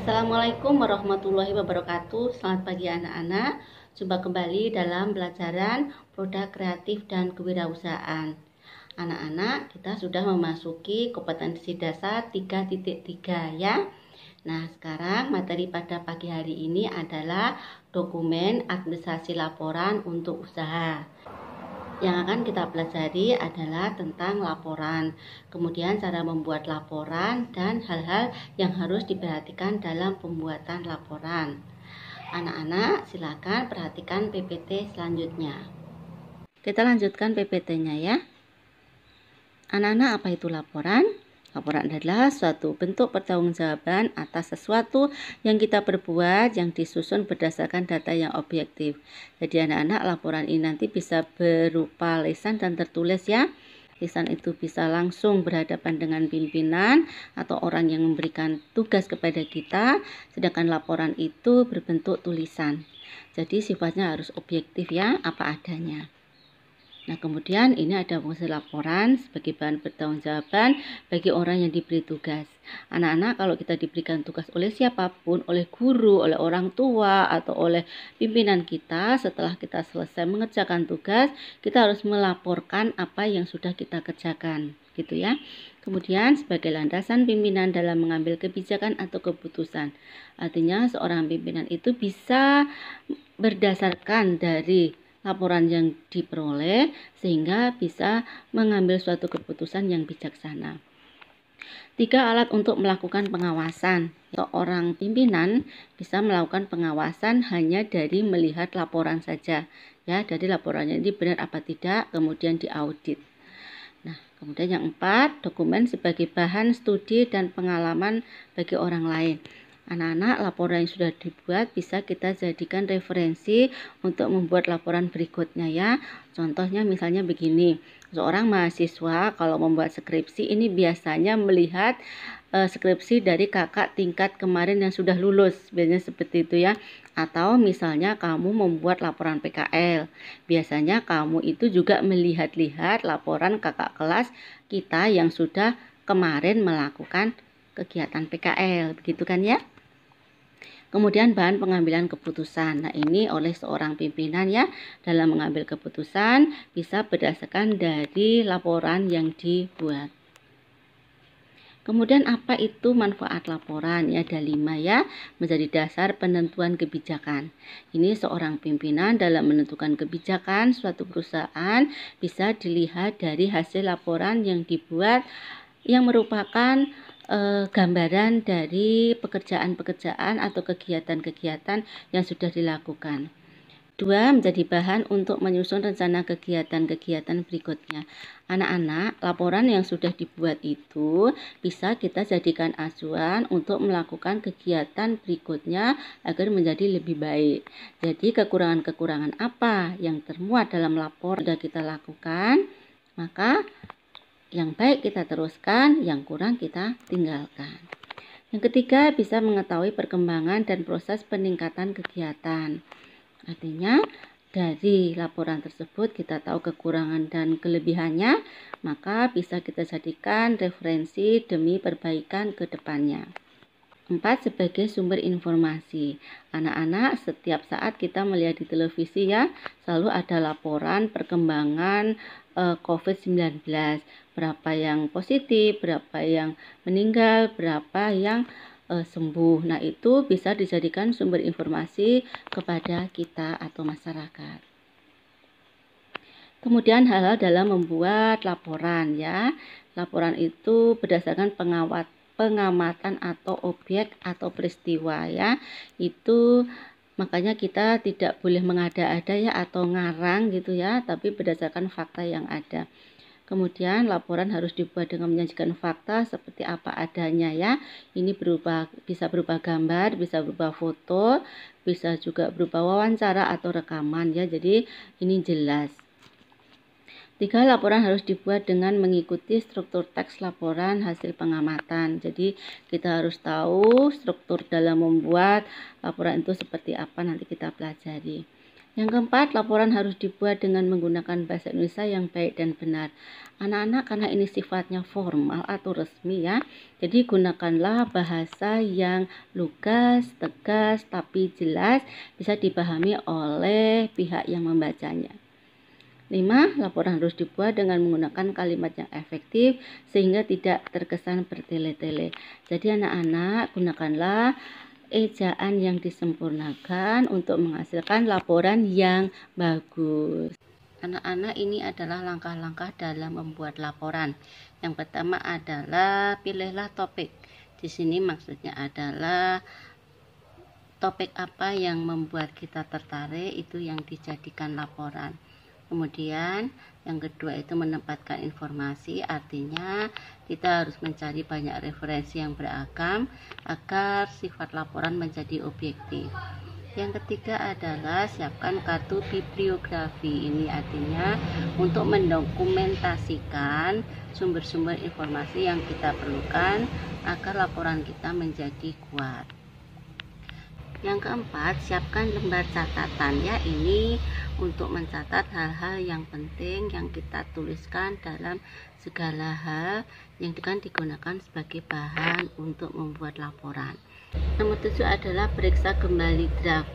Assalamualaikum warahmatullahi wabarakatuh. Selamat pagi anak-anak. Jumpa kembali dalam pelajaran produk kreatif dan kewirausahaan. Anak-anak, kita sudah memasuki kompetensi dasar 3.3 ya. Nah, sekarang materi pada pagi hari ini adalah dokumen administrasi laporan untuk usaha. Yang akan kita pelajari adalah tentang laporan, kemudian cara membuat laporan dan hal-hal yang harus diperhatikan dalam pembuatan laporan. Anak-anak, silakan perhatikan PPT selanjutnya. Kita lanjutkan PPT-nya ya. Anak-anak, apa itu laporan? Laporan adalah suatu bentuk pertanggungjawaban atas sesuatu yang kita perbuat yang disusun berdasarkan data yang objektif. Jadi anak-anak, laporan ini nanti bisa berupa lisan dan tertulis ya. Lisan itu bisa langsung berhadapan dengan pimpinan atau orang yang memberikan tugas kepada kita, sedangkan laporan itu berbentuk tulisan. Jadi sifatnya harus objektif ya, apa adanya. Nah, kemudian ini ada fungsi laporan sebagai bahan pertanggungjawaban bagi orang yang diberi tugas. Anak-anak, kalau kita diberikan tugas oleh siapapun, oleh guru, oleh orang tua, atau oleh pimpinan kita, setelah kita selesai mengerjakan tugas, kita harus melaporkan apa yang sudah kita kerjakan, gitu ya. Kemudian sebagai landasan pimpinan dalam mengambil kebijakan atau keputusan. Artinya seorang pimpinan itu bisa berdasarkan dari laporan yang diperoleh sehingga bisa mengambil suatu keputusan yang bijaksana. 3 alat untuk melakukan pengawasan. Seorang pimpinan bisa melakukan pengawasan hanya dari melihat laporan saja. Ya, dari laporannya ini benar apa tidak, kemudian diaudit. Nah, kemudian yang 4, dokumen sebagai bahan studi dan pengalaman bagi orang lain. Anak-anak, laporan yang sudah dibuat bisa kita jadikan referensi untuk membuat laporan berikutnya ya. Contohnya misalnya begini, seorang mahasiswa kalau membuat skripsi ini biasanya melihat skripsi dari kakak tingkat kemarin yang sudah lulus, biasanya seperti itu ya. Atau misalnya kamu membuat laporan PKL, biasanya kamu itu juga melihat-lihat laporan kakak kelas kita yang sudah kemarin melakukan kegiatan PKL, begitu kan ya. Kemudian bahan pengambilan keputusan. Nah, ini oleh seorang pimpinan ya, dalam mengambil keputusan bisa berdasarkan dari laporan yang dibuat. Kemudian apa itu manfaat laporan? Ya, ada 5 ya, menjadi dasar penentuan kebijakan. Ini seorang pimpinan dalam menentukan kebijakan suatu perusahaan bisa dilihat dari hasil laporan yang dibuat yang merupakan gambaran dari pekerjaan-pekerjaan atau kegiatan-kegiatan yang sudah dilakukan. 2. Menjadi bahan untuk menyusun rencana kegiatan-kegiatan berikutnya. Anak-anak, laporan yang sudah dibuat itu bisa kita jadikan acuan untuk melakukan kegiatan berikutnya agar menjadi lebih baik. Jadi kekurangan-kekurangan apa yang termuat dalam laporan sudah kita lakukan, maka yang baik kita teruskan, yang kurang kita tinggalkan. Yang ketiga, bisa mengetahui perkembangan dan proses peningkatan kegiatan. Artinya, dari laporan tersebut kita tahu kekurangan dan kelebihannya, maka bisa kita jadikan referensi demi perbaikan ke depannya. 4. Sebagai sumber informasi. Anak-anak, setiap saat kita melihat di televisi ya, selalu ada laporan perkembangan COVID-19. Berapa yang positif, berapa yang meninggal, berapa yang sembuh. Nah, itu bisa dijadikan sumber informasi kepada kita atau masyarakat. Kemudian hal-hal dalam membuat laporan ya. Laporan itu berdasarkan pengamatan atau objek atau peristiwa ya. Itu makanya kita tidak boleh mengada-ada ya atau ngarang gitu ya, tapi berdasarkan fakta yang ada. Kemudian laporan harus dibuat dengan menyajikan fakta seperti apa adanya ya. Ini bisa berupa gambar, bisa berupa foto, bisa juga berupa wawancara atau rekaman ya. Jadi ini jelas. 3. Laporan harus dibuat dengan mengikuti struktur teks laporan hasil pengamatan. Jadi kita harus tahu struktur dalam membuat laporan itu seperti apa, nanti kita pelajari. Yang keempat, laporan harus dibuat dengan menggunakan bahasa Indonesia yang baik dan benar. Anak-anak, karena ini sifatnya formal atau resmi ya, jadi gunakanlah bahasa yang lugas, tegas, tapi jelas, bisa dipahami oleh pihak yang membacanya. 5. Laporan harus dibuat dengan menggunakan kalimat yang efektif sehingga tidak terkesan bertele-tele. Jadi anak-anak, gunakanlah ejaan yang disempurnakan untuk menghasilkan laporan yang bagus. Anak-anak, ini adalah langkah-langkah dalam membuat laporan. Yang pertama adalah pilihlah topik. Di sini maksudnya adalah topik apa yang membuat kita tertarik, itu yang dijadikan laporan. Kemudian yang kedua itu menempatkan informasi, artinya kita harus mencari banyak referensi yang beragam agar sifat laporan menjadi objektif. Yang ketiga adalah siapkan kartu bibliografi. Ini artinya untuk mendokumentasikan sumber-sumber informasi yang kita perlukan agar laporan kita menjadi kuat. Yang keempat, siapkan lembar catatan ya, ini untuk mencatat hal-hal yang penting yang kita tuliskan dalam segala hal yang akan digunakan sebagai bahan untuk membuat laporan. Nomor 7 adalah periksa kembali draft.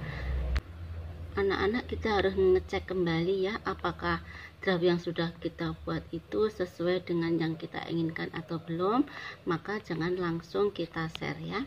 Anak-anak, kita harus mengecek kembali ya, apakah draft yang sudah kita buat itu sesuai dengan yang kita inginkan atau belum. Maka jangan langsung kita share ya.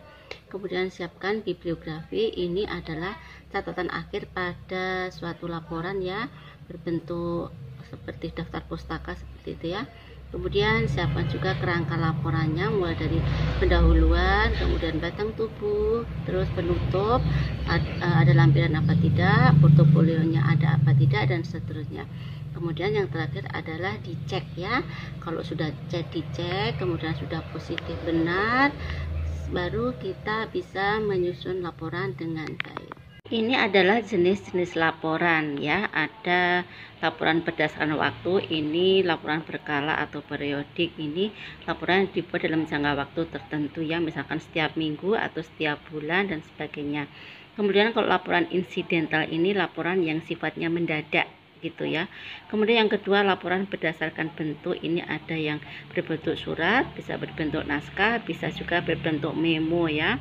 Kemudian siapkan bibliografi. Ini adalah catatan akhir pada suatu laporan ya, berbentuk seperti daftar pustaka seperti itu ya. Kemudian siapkan juga kerangka laporannya, mulai dari pendahuluan, kemudian batang tubuh, terus penutup, ada lampiran apa tidak, portofolionya ada apa tidak, dan seterusnya. Kemudian yang terakhir adalah dicek ya. Kalau sudah dicek, kemudian sudah positif benar, baru kita bisa menyusun laporan dengan baik. Ini adalah jenis-jenis laporan ya. Ada laporan berdasarkan waktu, ini laporan berkala atau periodik, ini laporan dibuat dalam jangka waktu tertentu ya, misalkan setiap minggu atau setiap bulan dan sebagainya. Kemudian kalau laporan insidental, ini laporan yang sifatnya mendadak gitu ya. Kemudian yang kedua, laporan berdasarkan bentuk, ini ada yang berbentuk surat, bisa berbentuk naskah, bisa juga berbentuk memo ya.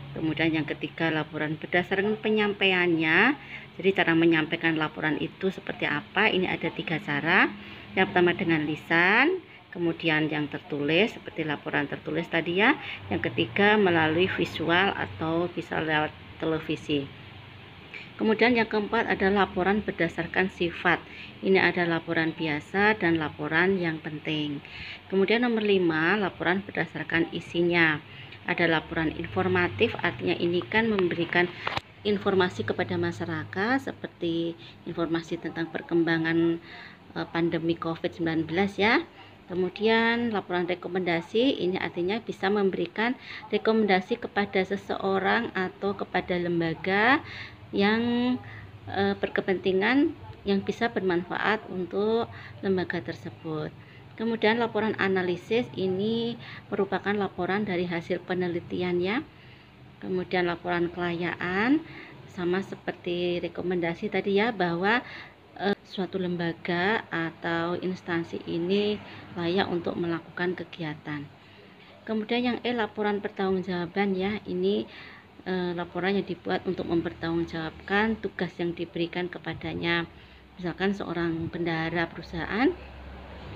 Kemudian yang ketiga, laporan berdasarkan penyampaiannya. Jadi cara menyampaikan laporan itu seperti apa? Ini ada 3 cara. Yang pertama dengan lisan, kemudian yang tertulis seperti laporan tertulis tadi ya. Yang ketiga melalui visual atau bisa lewat televisi. Kemudian yang keempat adalah laporan berdasarkan sifat. Ini ada laporan biasa dan laporan yang penting. Kemudian nomor 5, laporan berdasarkan isinya. Ada laporan informatif, artinya ini kan memberikan informasi kepada masyarakat seperti informasi tentang perkembangan pandemi COVID-19 ya. Kemudian laporan rekomendasi, ini artinya bisa memberikan rekomendasi kepada seseorang atau kepada lembaga yang berkepentingan yang bisa bermanfaat untuk lembaga tersebut. Kemudian laporan analisis, ini merupakan laporan dari hasil penelitian ya. Kemudian laporan kelayaan, sama seperti rekomendasi tadi ya, bahwa suatu lembaga atau instansi ini layak untuk melakukan kegiatan. Kemudian yang laporan pertanggungjawaban ya, ini laporan yang dibuat untuk mempertanggungjawabkan tugas yang diberikan kepadanya. Misalkan seorang bendahara perusahaan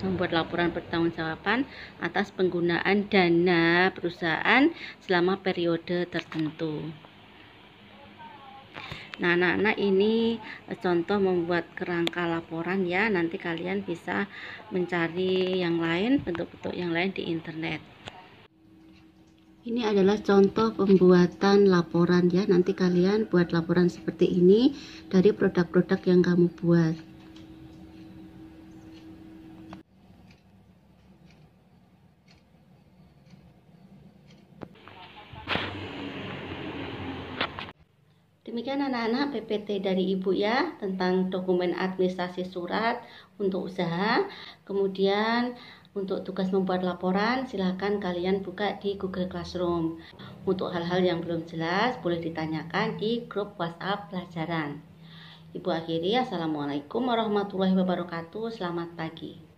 membuat laporan pertanggungjawaban atas penggunaan dana perusahaan selama periode tertentu. Nah, anak-anak, ini contoh membuat kerangka laporan ya. Nanti kalian bisa mencari yang lain, bentuk-bentuk yang lain di internet. Ini adalah contoh pembuatan laporan ya. Nanti kalian buat laporan seperti ini dari produk-produk yang kamu buat. Demikian anak-anak PPT dari Ibu ya, tentang dokumen administrasi surat untuk usaha. Kemudian untuk tugas membuat laporan, silahkan kalian buka di Google Classroom. Untuk hal-hal yang belum jelas, boleh ditanyakan di grup WhatsApp pelajaran. Ibu akhiri, Assalamualaikum warahmatullahi wabarakatuh. Selamat pagi.